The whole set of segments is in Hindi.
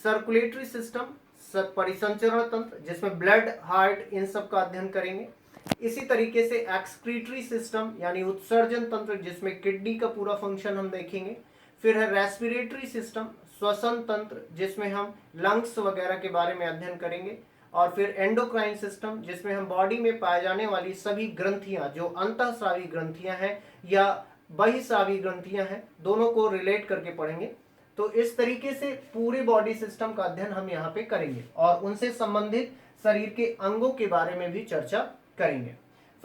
सर्कुलेटरी सिस्टम, परिसंचरण तंत्र जिसमें ब्लड, हार्ट, इन सब का अध्ययन करेंगे। इसी तरीके से एक्सक्रीटरी सिस्टम यानी उत्सर्जन तंत्र जिसमें किडनी का पूरा फंक्शन हम देखेंगे। फिर है रेस्पिरेटरी सिस्टम, श्वसन तंत्र जिसमें हम लंग्स वगैरह के बारे में अध्ययन करेंगे। और फिर एंडोक्राइन सिस्टम जिसमें हम बॉडी में पाए जाने वाली सभी ग्रंथियां जो अंतःस्रावी ग्रंथियां हैं या बहिस्रावी ग्रंथियां हैं, दोनों को रिलेट करके पढ़ेंगे। तो इस तरीके से पूरे बॉडी सिस्टम का अध्ययन हम यहाँ पे करेंगे और उनसे संबंधित शरीर के अंगों के बारे में भी चर्चा करेंगे।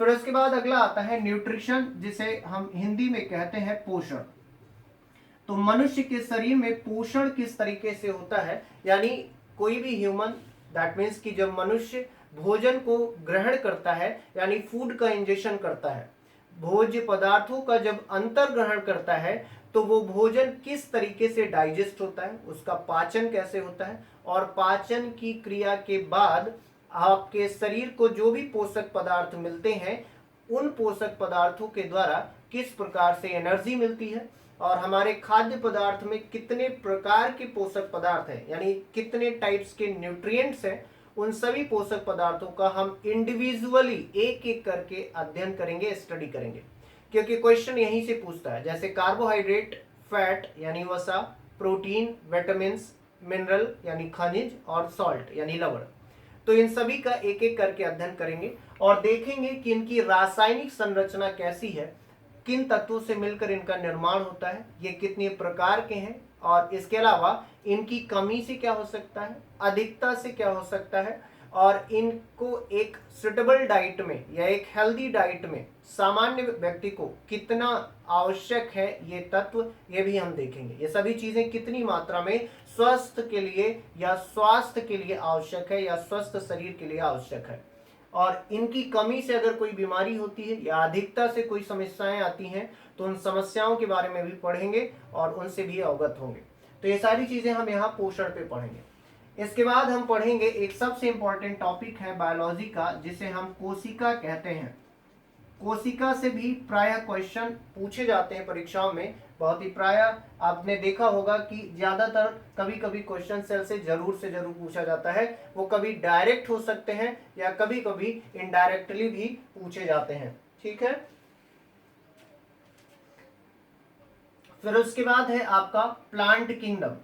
फिर उसके बाद अगला आता है न्यूट्रिशन, जिसे हम हिंदी में कहते हैं पोषण। तो मनुष्य के शरीर में पोषण किस तरीके से होता है, यानी कोई भी ह्यूमन, दैट मीन्स कि जब मनुष्य भोजन को ग्रहण करता है यानी फूड का इंजेक्शन करता है, भोज्य पदार्थों का जब अंतर ग्रहण करता है, तो वो भोजन किस तरीके से डाइजेस्ट होता है, उसका पाचन कैसे होता है, और पाचन की क्रिया के बाद आपके शरीर को जो भी पोषक पदार्थ मिलते हैं, उन पोषक पदार्थों के द्वारा किस प्रकार से एनर्जी मिलती है, और हमारे खाद्य पदार्थ में कितने प्रकार के पोषक पदार्थ हैं, यानी कितने टाइप्स के न्यूट्रिएंट्स हैं, उन सभी पोषक पदार्थों का हम इंडिविजुअली एक एक करके अध्ययन करेंगे, स्टडी करेंगे। क्योंकि क्वेश्चन यहीं से पूछता है, जैसे कार्बोहाइड्रेट, फैट यानी वसा, प्रोटीन, विटामिन, मिनरल यानी खनिज, और सॉल्ट यानी लवण। तो इन सभी का एक एक करके अध्ययन करेंगे और देखेंगे कि इनकी रासायनिक संरचना कैसी है, किन तत्वों से मिलकर इनका निर्माण होता है, ये कितने प्रकार के हैं, और इसके अलावा इनकी कमी से क्या हो सकता है, अधिकता से क्या हो सकता है, और इनको एक सुटेबल डाइट में या एक हेल्दी डाइट में सामान्य व्यक्ति को कितना आवश्यक है ये तत्व, ये भी हम देखेंगे। ये सभी चीजें कितनी मात्रा में स्वस्थ के लिए या स्वास्थ्य के लिए आवश्यक है या स्वस्थ शरीर के लिए आवश्यक है, और इनकी कमी से अगर कोई बीमारी होती है या अधिकता से कोई समस्याएं आती हैं, तो उन समस्याओं के बारे में भी पढ़ेंगे और उनसे भी अवगत होंगे। तो ये सारी चीजें हम यहाँ पोषण पे पढ़ेंगे। इसके बाद हम पढ़ेंगे एक सबसे इंपॉर्टेंट टॉपिक है बायोलॉजी का, जिसे हम कोशिका कहते हैं। कोशिका से भी प्रायः क्वेश्चन पूछे जाते हैं परीक्षाओं में, बहुत ही प्रायः आपने देखा होगा कि ज्यादातर कभी कभी क्वेश्चन सेल से जरूर पूछा जाता है। वो कभी डायरेक्ट हो सकते हैं या कभी कभी इनडायरेक्टली भी पूछे जाते हैं, ठीक है। फिर उसके बाद है आपका प्लांट किंगडम।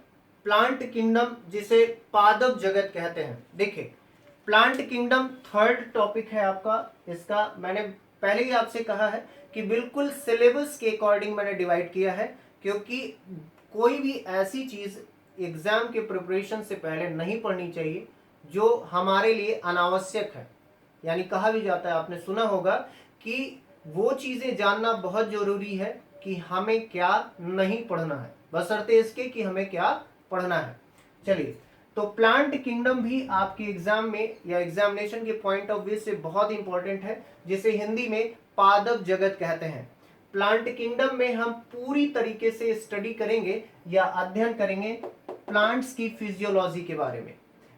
प्लांट किंगडम जिसे पादप जगत कहते हैं। देखिए, प्लांट किंगडम थर्ड टॉपिक है आपका। इसका मैंने पहले ही आपसे कहा है कि बिल्कुल सिलेबस के अकॉर्डिंग मैंने डिवाइड किया है, क्योंकि कोई भी ऐसी चीज एग्जाम के प्रिपरेशन से पहले नहीं पढ़नी चाहिए जो हमारे लिए अनावश्यक है। यानी कहा भी जाता है, आपने सुना होगा कि वो चीजें जानना बहुत जरूरी है कि हमें क्या नहीं पढ़ना है, बशर्ते इसके कि हमें क्या पढ़ना है। चलिए, तो प्लांट किंगडम भी आपके एग्जाम में या एग्जामिनेशन के पॉइंट ऑफ व्यू से बहुत इंपॉर्टेंट है, जिसे हिंदी में पादप जगत कहते हैं। प्लांट किंगडम में हम पूरी तरीके से स्टडी करेंगे या अध्ययन करेंगे प्लांट्स की फिजियोलॉजी के बारे में,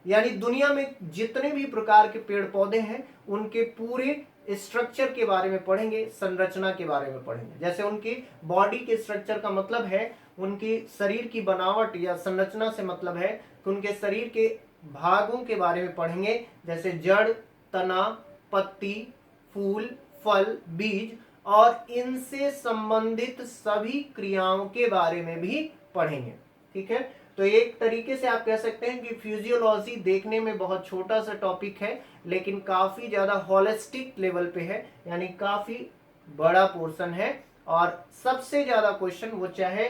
यानी दुनिया में जितने भी प्रकार के पेड़ पौधे हैं उनके पूरे स्ट्रक्चर के बारे में पढ़ेंगे, संरचना के बारे में पढ़ेंगे। जैसे उनकी बॉडी के स्ट्रक्चर का मतलब है उनकी शरीर की बनावट या संरचना से मतलब है कि उनके शरीर के भागों के बारे में पढ़ेंगे, जैसे जड़, तना, पत्ती, फूल, फल, बीज, और इनसे संबंधित सभी क्रियाओं के बारे में भी पढ़ेंगे, ठीक है। तो एक तरीके से आप कह सकते हैं कि फिजियोलॉजी देखने में बहुत छोटा सा टॉपिक है, लेकिन काफी ज्यादा होलिस्टिक लेवल पे है, यानी काफी बड़ा पोर्शन है। और सबसे ज्यादा क्वेश्चन, वो चाहे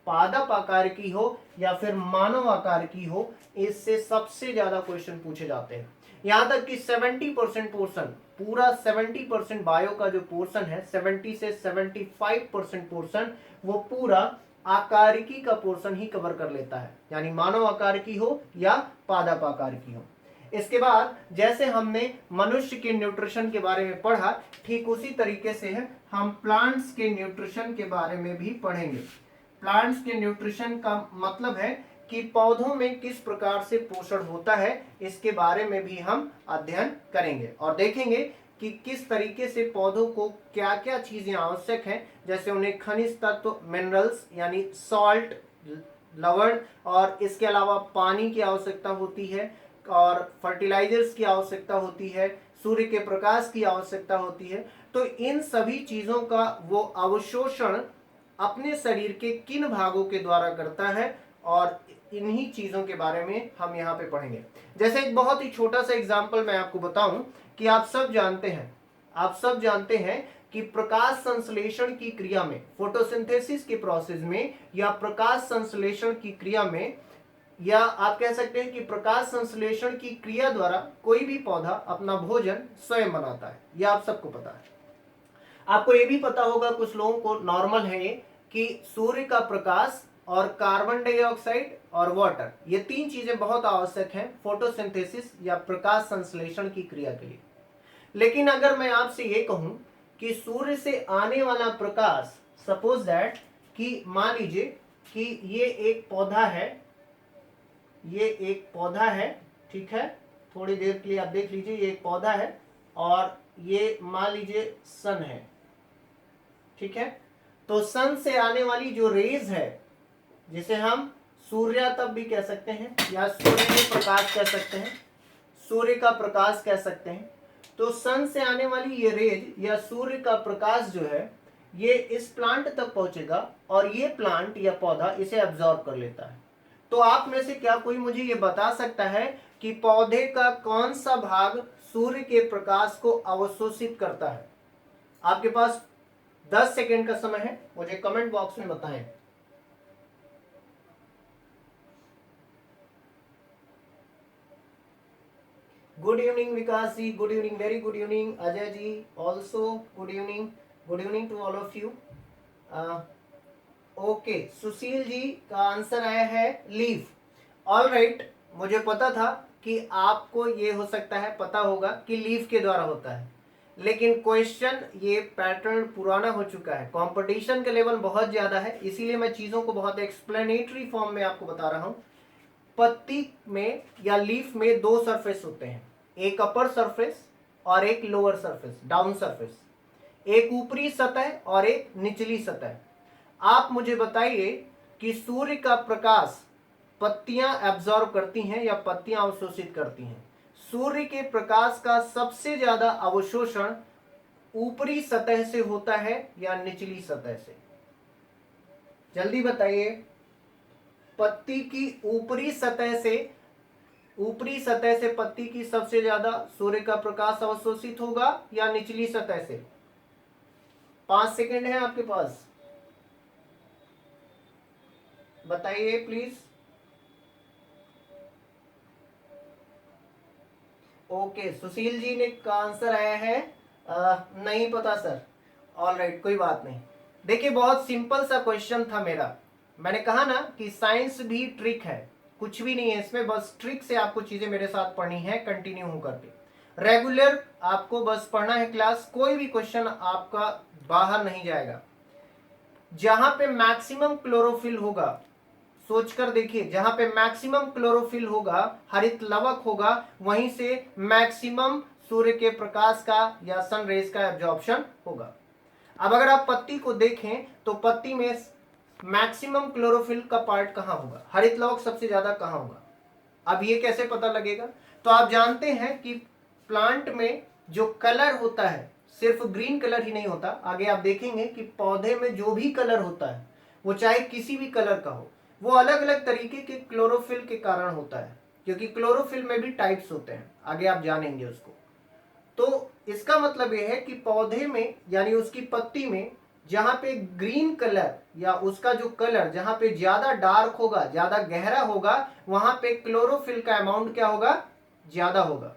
पादप आकार की हो या फिर मानव आकार की हो, इससे सबसे ज्यादा क्वेश्चन पूछे जाते हैं। यहां तक कि 70% पोर्शन, पूरा 70% बायो का जो पोर्शन है, 70 से 75% पोर्शन वो पूरा आकारिकी का पोर्शन ही कवर कर लेता है, यानी मानव आकार की हो या पादप आकार की हो। इसके बाद जैसे हमने मनुष्य के न्यूट्रिशन के बारे में पढ़ा, ठीक उसी तरीके से है हम प्लांट्स के न्यूट्रिशन के बारे में भी पढ़ेंगे। प्लांट्स के न्यूट्रिशन का मतलब है कि पौधों में किस प्रकार से पोषण होता है, इसके बारे में भी हम अध्ययन करेंगे और देखेंगे कि किस तरीके से पौधों को क्या क्या चीजें आवश्यक हैं, जैसे उन्हें खनिज तत्व, मिनरल्स यानी सॉल्ट, लवण और इसके अलावा पानी की आवश्यकता होती है और फर्टिलाइजर्स की आवश्यकता होती है, सूर्य के प्रकाश की आवश्यकता होती है। तो इन सभी चीजों का वो अवशोषण अपने शरीर के किन भागों के द्वारा करता है, और इन्हीं चीजों के बारे में हम यहाँ पे पढ़ेंगे। जैसे एक बहुत ही छोटा सा एग्जाम्पल मैं आपको बताऊं कि आप सब जानते हैं कि प्रकाश संश्लेषण की क्रिया में, फोटोसिंथेसिस के प्रोसेस में या प्रकाश संश्लेषण की क्रिया में, या आप कह सकते हैं कि प्रकाश संश्लेषण की क्रिया द्वारा कोई भी पौधा अपना भोजन स्वयं बनाता है। यह आप सबको पता है। आपको यह भी पता होगा, कुछ लोगों को नॉर्मल है कि सूर्य का प्रकाश और कार्बन डाइऑक्साइड और वाटर, ये तीन चीजें बहुत आवश्यक हैं फोटोसिंथेसिस या प्रकाश संश्लेषण की क्रिया के लिए। लेकिन अगर मैं आपसे ये कहूं कि सूर्य से आने वाला प्रकाश, सपोज दैट कि मान लीजिए कि ये एक पौधा है, ठीक है, थोड़ी देर के लिए आप देख लीजिए, ये एक पौधा है और ये मान लीजिए सन है, ठीक है। तो सन से आने वाली जो रेज है, जिसे हम सूर्यातप भी कह सकते हैं या सूर्य के प्रकाश कह सकते हैं, सूर्य का प्रकाश कह सकते हैं। तो सन से आने वाली ये रेज या सूर्य का प्रकाश जो है, ये इस प्लांट तक पहुंचेगा और ये प्लांट या पौधा इसे एब्जॉर्ब कर लेता है। तो आप में से क्या कोई मुझे ये बता सकता है कि पौधे का कौन सा भाग सूर्य के प्रकाश को अवशोषित करता है? आपके पास 10 सेकेंड का समय है, मुझे कमेंट बॉक्स में बताएं। Good evening Vikas ji, good evening, very good evening. Ajay ji also good evening to all of you. Okay, Sushil ji का आंसर आया है लीफ। ऑल राइट, मुझे पता था कि आपको ये हो सकता है पता होगा कि लीफ के द्वारा होता है, लेकिन क्वेश्चन ये पैटर्न पुराना हो चुका है, कंपटीशन का लेवल बहुत ज्यादा है, इसीलिए मैं चीजों को बहुत एक्सप्लेनेटरी फॉर्म में आपको बता रहा हूं। पत्ती में या लीफ में दो सरफेस होते हैं, एक अपर सरफेस और एक लोअर सरफेस, डाउन सरफेस, एक ऊपरी सतह और एक निचली सतह। आप मुझे बताइए कि सूर्य का प्रकाश पत्तियां एब्जॉर्ब करती हैं या पत्तियां अवशोषित करती हैं? सूर्य के प्रकाश का सबसे ज्यादा अवशोषण ऊपरी सतह से होता है या निचली सतह से? जल्दी बताइए। पत्ती की ऊपरी सतह से पत्ती की सबसे ज्यादा सूर्य का प्रकाश अवशोषित होगा या निचली सतह से? 5 सेकेंड है आपके पास, बताइए प्लीज। ओके, सुशील जी ने का आंसर आया है नहीं पता सर। ऑल राइट, कोई बात नहीं। देखिए, बहुत सिंपल सा क्वेश्चन था मेरा। मैंने कहा ना कि साइंस भी ट्रिक है, कुछ भी नहीं है इसमें, बस ट्रिक से आपको चीजें मेरे साथ पढ़नी है कंटिन्यू होकर के। रेगुलर आपको बस पढ़ना है क्लास, कोई भी क्वेश्चन आपका बाहर नहीं जाएगा। जहां पे मैक्सिमम क्लोरोफिल होगा, सोचकर देखिए, जहां पे मैक्सिमम क्लोरोफिल होगा, हरित लवक होगा, वहीं से मैक्सिमम सूर्य के प्रकाश का या सन रेज का एब्जॉर्प्शन होगा। अब अगर आप पत्ती को देखें तो पत्ती में मैक्सिमम क्लोरोफिल का पार्ट कहां होगा, हरित लवक सबसे ज्यादा कहां होगा? अब ये कैसे पता लगेगा? तो आप जानते हैं कि प्लांट में जो कलर होता है, सिर्फ ग्रीन कलर ही नहीं होता, आगे आप देखेंगे कि पौधे में जो भी कलर होता है, वो चाहे किसी भी कलर का हो, वो अलग अलग तरीके के क्लोरोफिल के कारण होता है, क्योंकि क्लोरोफिल में भी टाइप्स होते हैं, आगे आप जानेंगे उसको। तो इसका मतलब यह है कि पौधे में यानी उसकी पत्ती में जहां पे ग्रीन कलर या उसका जो कलर जहां पे ज्यादा डार्क होगा, ज्यादा गहरा होगा, वहां पे क्लोरोफिल का अमाउंट क्या होगा? ज्यादा होगा।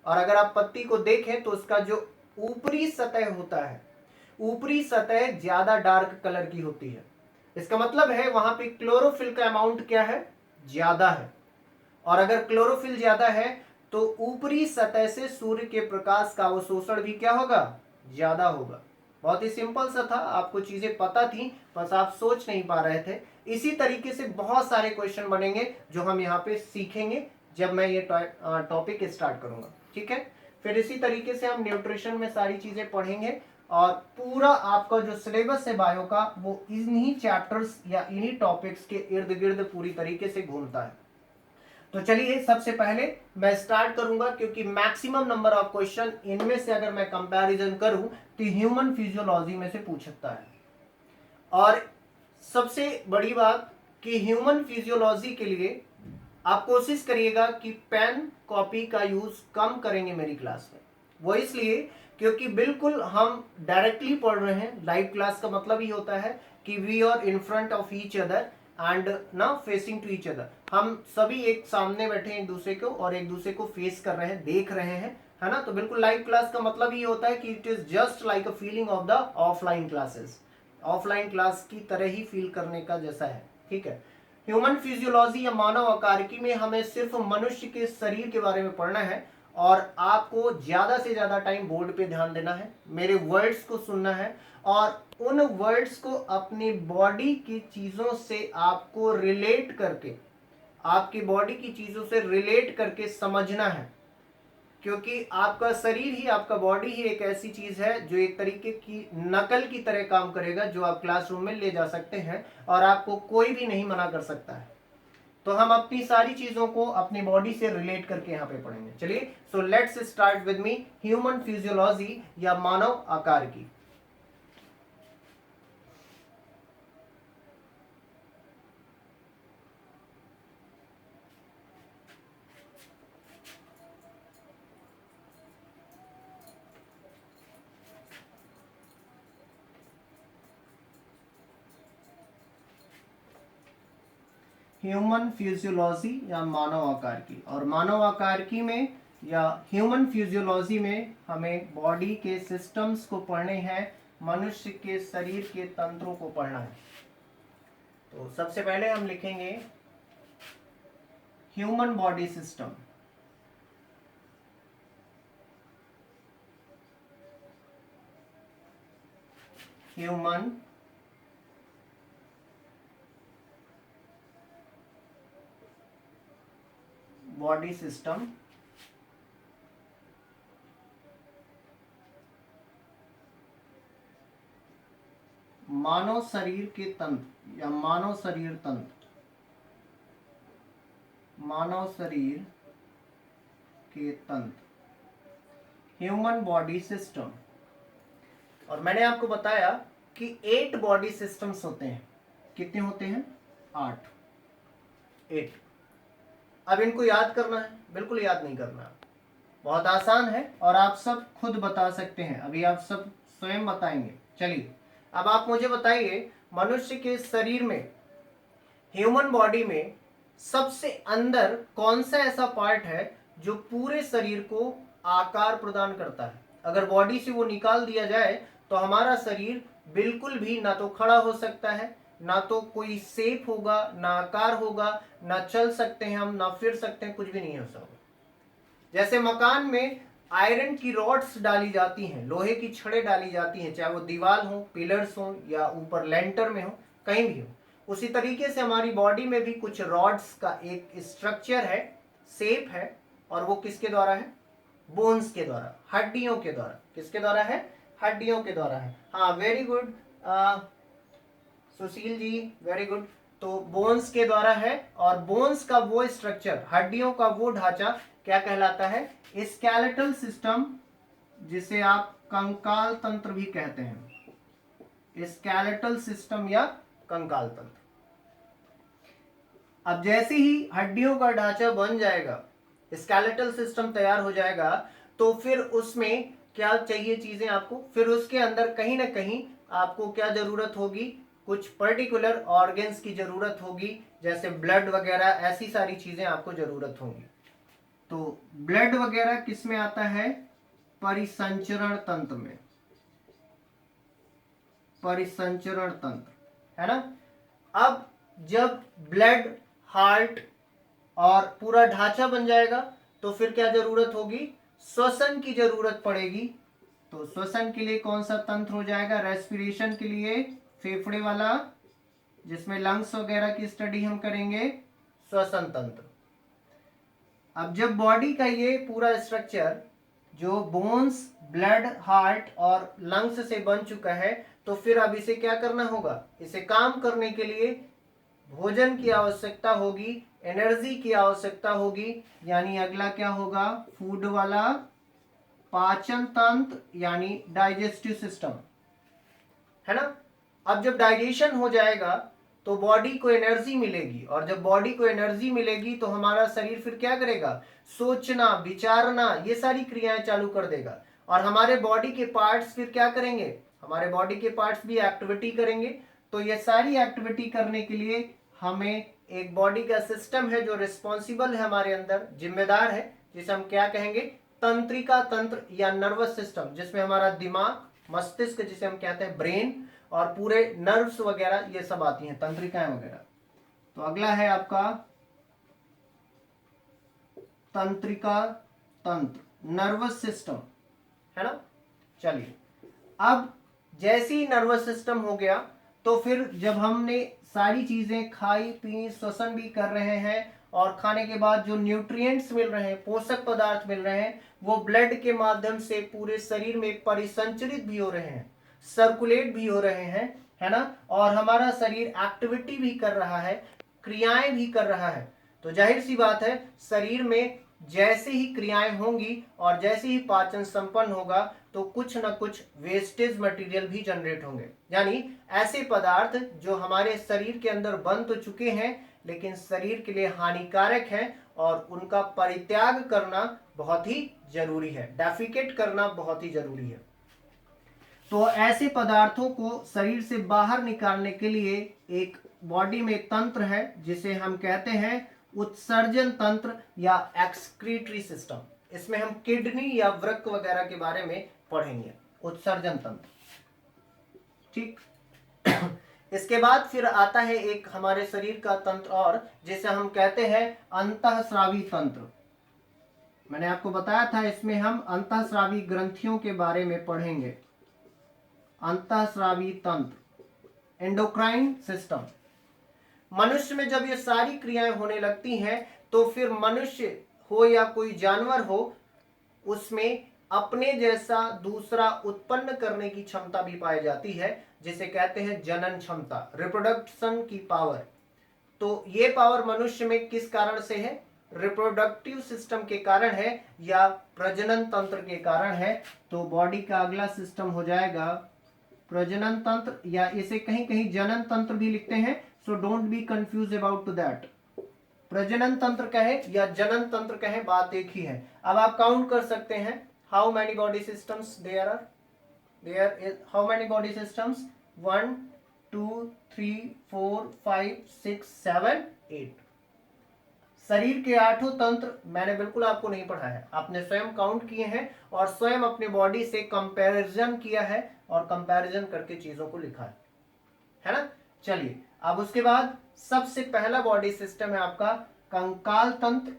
और अगर आप पत्ती को देखें तो उसका जो ऊपरी सतह होता है, ऊपरी सतह ज्यादा डार्क कलर की होती है। इसका मतलब है वहां पे क्लोरोफिल का अमाउंट क्या है? ज्यादा है। और अगर क्लोरोफिल ज्यादा है तो ऊपरी सतह से सूर्य के प्रकाश का अवशोषण भी क्या होगा? ज्यादा होगा। बहुत ही सिंपल सा था, आपको चीजें पता थी, बस आप सोच नहीं पा रहे थे। इसी तरीके से बहुत सारे क्वेश्चन बनेंगे जो हम यहाँ पे सीखेंगे जब मैं ये टॉपिक स्टार्ट करूंगा, ठीक है। फिर इसी तरीके से हम न्यूट्रिशन में सारी चीजें पढ़ेंगे और पूरा आपका जो सिलेबस है बायो का वो इन्हीं चैप्टर्स या इन्हीं टॉपिक्स के इर्द गिर्द पूरी तरीके से घूमता है। तो चलिए सबसे पहले मैं स्टार्ट करूंगा, क्योंकि मैक्सिमम नंबर ऑफ क्वेश्चन इनमें से अगर मैं कंपैरिजन करूं तो ह्यूमन फिजियोलॉजी में से पूछ सकता है। और सबसे बड़ी बात कि ह्यूमन फिजियोलॉजी के लिए आप कोशिश करिएगा कि पेन कॉपी का यूज कम करेंगे मेरी क्लास में। वो इसलिए क्योंकि बिल्कुल हम डायरेक्टली पढ़ रहे हैं। लाइव क्लास का मतलब ही होता है कि we are in front of each other and ना फेसिंग टू ईच अदर। हम सभी एक सामने बैठे हैं एक दूसरे को और एक दूसरे को फेस कर रहे हैं, देख रहे हैं, है ना। तो बिल्कुल लाइव क्लास का मतलब ये होता है कि it is just like a feeling of the offline classes. Offline class की तरह ही फील करने का जैसा है, ठीक है। ह्यूमन फिजियोलॉजी या मानव आकारिकी में हमें सिर्फ मनुष्य के शरीर के बारे में पढ़ना है और आपको ज्यादा से ज्यादा टाइम बोर्ड पे ध्यान देना है, मेरे वर्ड्स को सुनना है और उन वर्ड्स को अपनी बॉडी की चीजों से आपको रिलेट करके, आपकी बॉडी की चीजों से रिलेट करके समझना है। क्योंकि आपका शरीर ही, आपका बॉडी ही एक ऐसी चीज है जो एक तरीके की नकल की तरह काम करेगा, जो आप क्लासरूम में ले जा सकते हैं और आपको कोई भी नहीं मना कर सकता है। तो हम अपनी सारी चीजों को अपनी बॉडी से रिलेट करके यहाँ पे पढ़ेंगे। चलिए, so let's start with me human physiology या मानव आकार की। ह्यूमन फिजियोलॉजी या मानव आकार की। और मानव आकार की में या ह्यूमन फिजियोलॉजी में हमें बॉडी के सिस्टम्स को पढ़ने हैं, मनुष्य के शरीर के तंत्रों को पढ़ना है। तो सबसे पहले हम लिखेंगे human body system. Human body system मानव शरीर के तंत्र या मानव शरीर तंत्र, मानव शरीर के तंत्र, ह्यूमन बॉडी सिस्टम। और मैंने आपको बताया कि 8 बॉडी सिस्टम्स होते हैं। कितने होते हैं? 8। अब इनको याद करना है? बिल्कुल याद नहीं करना, बहुत आसान है और आप सब खुद बता सकते हैं। अभी आप सब स्वयं बताएंगे। चलिए, अब आप मुझे बताइए, मनुष्य के शरीर में, ह्यूमन बॉडी में सबसे अंदर कौन सा ऐसा पार्ट है जो पूरे शरीर को आकार प्रदान करता है? अगर बॉडी से वो निकाल दिया जाए तो हमारा शरीर बिल्कुल भी ना तो खड़ा हो सकता है, ना तो कोई शेप होगा, ना आकार होगा, ना चल सकते हैं हम, ना फिर सकते हैं, कुछ भी नहीं हो सकता। जैसे मकान में आयरन की रॉड्स डाली जाती हैं, लोहे की छड़ें डाली जाती हैं, चाहे वो दीवार हो, पिलर्स हो या ऊपर लेंटर में हो, कहीं भी हो, उसी तरीके से हमारी बॉडी में भी कुछ रॉड्स का एक स्ट्रक्चर है, शेप है, और वो किसके द्वारा है? बोन्स के द्वारा, हड्डियों के द्वारा। किसके द्वारा है? हड्डियों के द्वारा है। हाँ, very good Sushil ji, very good. तो बोन्स के द्वारा है, और बोन्स का वो स्ट्रक्चर, हड्डियों का वो ढांचा क्या कहलाता है? स्केलेटल सिस्टम, जिसे आप कंकाल तंत्र भी कहते हैं। स्केलेटल सिस्टम या कंकाल तंत्र। अब जैसे ही हड्डियों का ढांचा बन जाएगा, स्केलेटल सिस्टम तैयार हो जाएगा, तो फिर उसमें क्या चाहिए चीजें आपको? फिर उसके अंदर कहीं ना कहीं आपको क्या जरूरत होगी? कुछ पर्टिकुलर ऑर्गन्स की जरूरत होगी, जैसे ब्लड वगैरह, ऐसी सारी चीजें आपको जरूरत होंगी। तो ब्लड वगैरह किस में आता है? परिसंचरण तंत्र में, परिसंचरण तंत्र, है ना। अब जब ब्लड, हार्ट और पूरा ढांचा बन जाएगा तो फिर क्या जरूरत होगी? श्वसन की जरूरत पड़ेगी। तो श्वसन के लिए कौन सा तंत्र हो जाएगा? रेस्पिरेशन के लिए फेफड़े वाला, जिसमें लंग्स वगैरह की स्टडी हम करेंगे, श्वसन तंत्र। अब जब बॉडी का ये पूरा स्ट्रक्चर जो बोन्स, ब्लड, हार्ट और लंग्स से बन चुका है, तो फिर अब इसे क्या करना होगा? इसे काम करने के लिए भोजन की आवश्यकता होगी, एनर्जी की आवश्यकता होगी, यानी अगला क्या होगा? फूड वाला पाचन तंत्र यानी डाइजेस्टिव सिस्टम, है ना। अब जब डाइजेशन हो जाएगा तो बॉडी को एनर्जी मिलेगी, और जब बॉडी को एनर्जी मिलेगी तो हमारा शरीर फिर क्या करेगा? सोचना, विचारना, ये सारी क्रियाएं चालू कर देगा, और हमारे बॉडी के पार्ट्स फिर क्या करेंगे? हमारे बॉडी के पार्ट्स भी एक्टिविटी करेंगे। तो ये सारी एक्टिविटी करने के लिए हमें एक बॉडी का सिस्टम है जो रिस्पॉन्सिबल है, हमारे अंदर जिम्मेदार है, जिसे हम क्या कहेंगे? तंत्रिका तंत्र या नर्वस सिस्टम, जिसमें हमारा दिमाग, मस्तिष्क जिसे हम कहते हैं ब्रेन, और पूरे नर्व्स वगैरह ये सब आती हैं, तंत्रिकाएं वगैरह। तो अगला है आपका तंत्रिका तंत्र, नर्वस सिस्टम, है ना। चलिए, अब जैसे ही नर्वस सिस्टम हो गया तो फिर जब हमने सारी चीजें खाई पी, श्वसन भी कर रहे हैं, और खाने के बाद जो न्यूट्रिएंट्स मिल रहे हैं, पोषक पदार्थ मिल रहे हैं, वो ब्लड के माध्यम से पूरे शरीर में परिसंचरित भी हो रहे हैं, सर्कुलेट भी हो रहे हैं, है ना। और हमारा शरीर एक्टिविटी भी कर रहा है, क्रियाएं भी कर रहा है। तो जाहिर सी बात है, शरीर में जैसे ही क्रियाएं होंगी और जैसे ही पाचन संपन्न होगा तो कुछ ना कुछ वेस्टेज मटेरियल भी जनरेट होंगे, यानी ऐसे पदार्थ जो हमारे शरीर के अंदर बन तो चुके हैं लेकिन शरीर के लिए हानिकारक हैं, और उनका परित्याग करना बहुत ही जरूरी है, डेफिकेट करना बहुत ही जरूरी है। तो ऐसे पदार्थों को शरीर से बाहर निकालने के लिए एक बॉडी में तंत्र है जिसे हम कहते हैं उत्सर्जन तंत्र या एक्सक्रीटरी सिस्टम। इसमें हम किडनी या वृक्क वगैरह के बारे में पढ़ेंगे, उत्सर्जन तंत्र, ठीक। इसके बाद फिर आता है एक हमारे शरीर का तंत्र और, जिसे हम कहते हैं अंतःस्रावी तंत्र। मैंने आपको बताया था इसमें हम अंतःस्रावी ग्रंथियों के बारे में पढ़ेंगे। अंतःस्रावी तंत्र, एंडोक्राइन सिस्टम। मनुष्य में जब ये सारी क्रियाएं होने लगती हैं तो फिर मनुष्य हो या कोई जानवर हो, उसमें अपने जैसा दूसरा उत्पन्न करने की क्षमता भी पाई जाती है, जिसे कहते हैं जनन क्षमता, रिप्रोडक्शन की पावर। तो ये पावर मनुष्य में किस कारण से है? रिप्रोडक्टिव सिस्टम के कारण है या प्रजनन तंत्र के कारण है। तो बॉडी का अगला सिस्टम हो जाएगा प्रजनन तंत्र, या इसे कहीं कहीं जनन तंत्र भी लिखते हैं, so don't be confuse about to that. प्रजनन तंत्र कहे या जनन तंत्र कहे, बात एक ही है। अब आप काउंट कर सकते हैं, how many body systems there are? There is how many body systems? 1 2 3 4 5 6 7 8। शरीर के 8 तंत्र मैंने बिल्कुल आपको नहीं पढ़ाया, आपने स्वयं काउंट किए हैं और स्वयं अपने बॉडी से कंपैरिजन किया है और कंपैरिजन करके चीजों को लिखा है ना। चलिए, अब उसके बाद सबसे पहला बॉडी सिस्टम है आपका कंकाल तंत्र,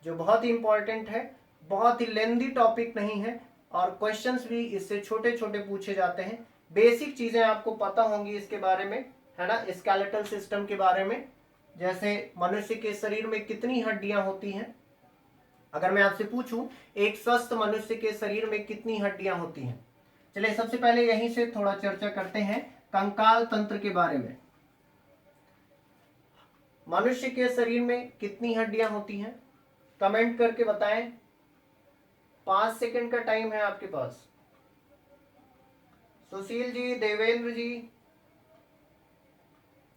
जो बहुत ही इंपॉर्टेंट है, बहुत ही लेंदी टॉपिक नहीं है, और क्वेश्चंस भी इससे छोटे छोटे पूछे जाते हैं। बेसिक चीजें आपको पता होंगी इसके बारे में, है ना, स्केलेटल सिस्टम के बारे में। जैसे मनुष्य के शरीर में कितनी हड्डियां होती हैं? अगर मैं आपसे पूछूं एक स्वस्थ मनुष्य के शरीर में कितनी हड्डियां होती हैं? चलिए, सबसे पहले यहीं से थोड़ा चर्चा करते हैं कंकाल तंत्र के बारे में। मनुष्य के शरीर में कितनी हड्डियां होती हैं? कमेंट करके बताएं। 5 सेकंड का टाइम है आपके पास। सुशील जी, देवेंद्र जी,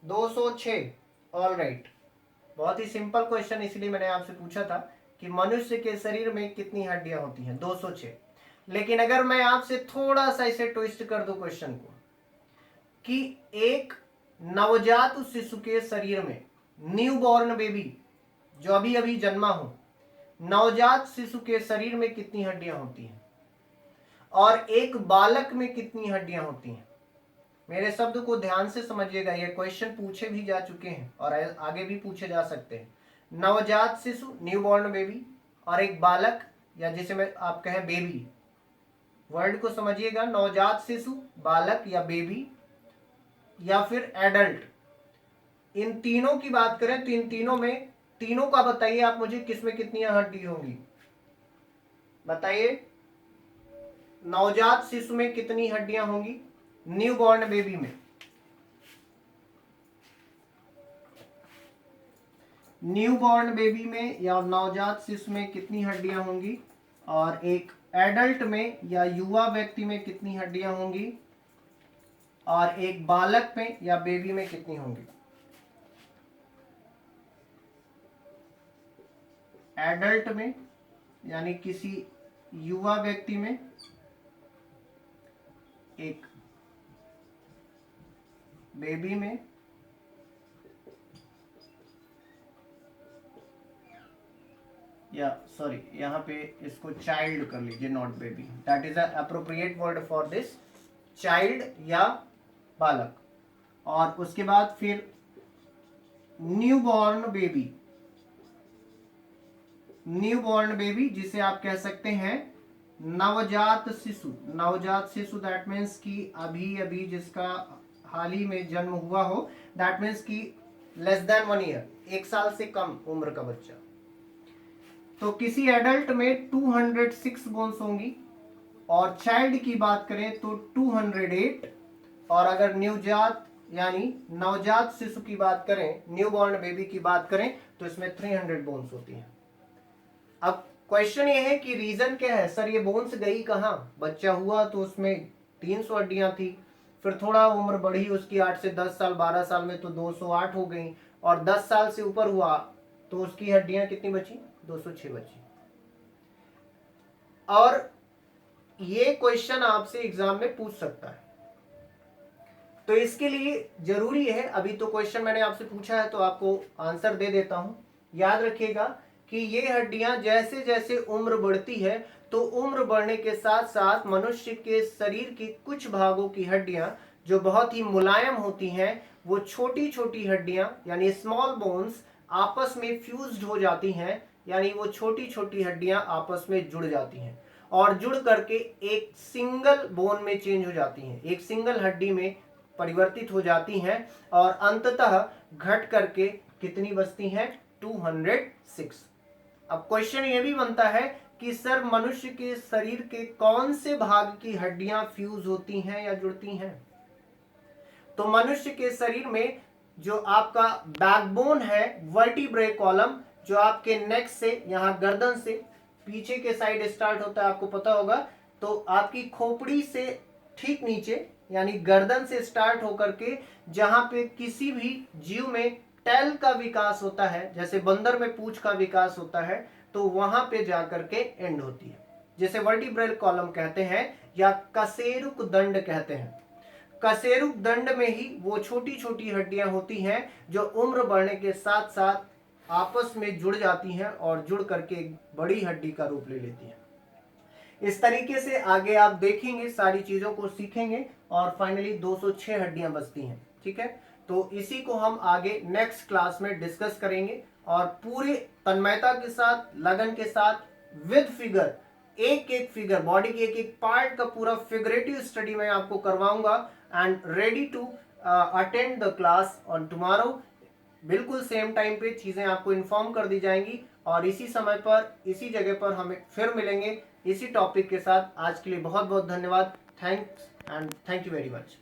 206। ऑल राइट, बहुत ही सिंपल क्वेश्चन, इसलिए मैंने आपसे पूछा था कि मनुष्य के शरीर में कितनी हड्डियां होती हैं? 206। लेकिन अगर मैं आपसे थोड़ा सा इसे ट्विस्ट कर दूं क्वेश्चन को, कि एक नवजात शिशु के शरीर में, न्यू बॉर्न बेबी जो अभी अभी जन्मा हो, नवजात शिशु के शरीर में कितनी हड्डियां होती हैं, और एक बालक में कितनी हड्डियां होती हैं? मेरे शब्द को ध्यान से समझिएगा, ये क्वेश्चन पूछे भी जा चुके हैं और आगे भी पूछे जा सकते हैं। नवजात शिशु, न्यू बॉर्न बेबी, और एक बालक, या जिसे मैं आप कहें बेबी, वर्ड को समझिएगा, नवजात शिशु, बालक या बेबी, या फिर एडल्ट। इन तीनों की बात करें तो इन तीनों में, तीनों का बताइए आप मुझे, किसमें कितनी हड्डी होंगी? बताइए। नवजात शिशु में कितनी हड्डियां होंगी? न्यूबॉर्न बेबी में, न्यूबॉर्न बेबी में या नवजात शिशु में कितनी हड्डियां होंगी? और एक एडल्ट में या युवा व्यक्ति में कितनी हड्डियां होंगी? और एक बालक में या बेबी में कितनी होंगी? एडल्ट में यानी किसी युवा व्यक्ति में, एक बेबी में, या सॉरी यहाँ पे इसको चाइल्ड कर लीजिए, not baby, that is appropriate word for this, child या बालक। और उसके बाद फिर न्यूबॉर्न बेबी, न्यूबॉर्न बेबी जिसे आप कह सकते हैं नवजात शिशु, नवजात शिशु दैट मीन्स कि अभी अभी जिसका हाल ही में जन्म हुआ हो, दैट मीन्स कि लेस देन 1 ईयर, 1 साल से कम उम्र का बच्चा। तो किसी एडल्ट में 206 बोन्स होंगी और चाइल्ड की बात करें तो 208, और अगर न्यूजात यानी नवजात शिशु की बात करें, न्यूबॉर्न बेबी की बात करें तो इसमें 300 बोन्स होती हैं। अब क्वेश्चन ये है कि रीजन क्या है, सर ये बोन्स गई कहाँ? बच्चा हुआ तो उसमें 300 हड्डियां थी, फिर थोड़ा उम्र बढ़ी उसकी 8 से 10 साल, 12 साल में तो 208 हो गई, और 10 साल से ऊपर हुआ तो उसकी हड्डियां कितनी बची? 206 बची। और ये क्वेश्चन आपसे एग्जाम में पूछ सकता है, तो इसके लिए जरूरी है, अभी तो क्वेश्चन मैंने आपसे पूछा है तो आपको आंसर दे देता हूं। याद रखिएगा कि ये हड्डियां जैसे जैसे उम्र बढ़ती है तो उम्र बढ़ने के साथ साथ मनुष्य के शरीर की कुछ भागों की हड्डियां जो बहुत ही मुलायम होती हैं, वो छोटी छोटी हड्डियां यानी स्मॉल बोन्स आपस में फ्यूज्ड हो जाती हैं, यानी वो छोटी छोटी हड्डियां आपस में जुड़ जाती हैं और जुड़ करके एक सिंगल बोन में चेंज हो जाती हैं, एक सिंगल हड्डी में परिवर्तित हो जाती हैं और अंततः घट करके कितनी बचती हैं? 206। अब क्वेश्चन ये भी बनता है कि सर मनुष्य के शरीर के कौन से भाग की हड्डियां फ्यूज होती हैं या जुड़ती हैं? तो मनुष्य के शरीर में जो आपका बैकबोन है, वर्टिब्रे कॉलम, जो आपके नेक से, यहां गर्दन से पीछे के साइड स्टार्ट होता है, आपको पता होगा, तो आपकी खोपड़ी से ठीक नीचे यानी गर्दन से स्टार्ट होकर के जहां पे किसी भी जीव में टेल का विकास होता है, जैसे बंदर में पूंछ का विकास होता है, तो वहां पे जाकर के एंड होती है, जिसे वर्टिब्रल कॉलम कहते हैं या कशेरुक दंड कहते हैं। कशेरुक दंड में ही वो छोटी छोटी हड्डियां होती हैं जो उम्र बढ़ने के साथ साथ आपस में जुड़ जाती हैं और जुड़ करके एक बड़ी हड्डी का रूप ले लेती हैं। इस तरीके से आगे आप देखेंगे, सारी चीजों को सीखेंगे और फाइनली 206 हड्डियां बचती हैं। ठीक है, तो इसी को हम आगे नेक्स्ट क्लास में डिस्कस करेंगे और पूरे तन्मयता के साथ, लगन के साथ, विद फिगर, एक एक फिगर, बॉडी के एक एक पार्ट का पूरा फिगरेटिव स्टडी मैं आपको करवाऊंगा and ready to attend the class on tomorrow. बिल्कुल सेम टाइम पे चीजें आपको इन्फॉर्म कर दी जाएंगी और इसी समय पर, इसी जगह पर हमें फिर मिलेंगे इसी टॉपिक के साथ। आज के लिए बहुत बहुत धन्यवाद। Thanks and thank you very much.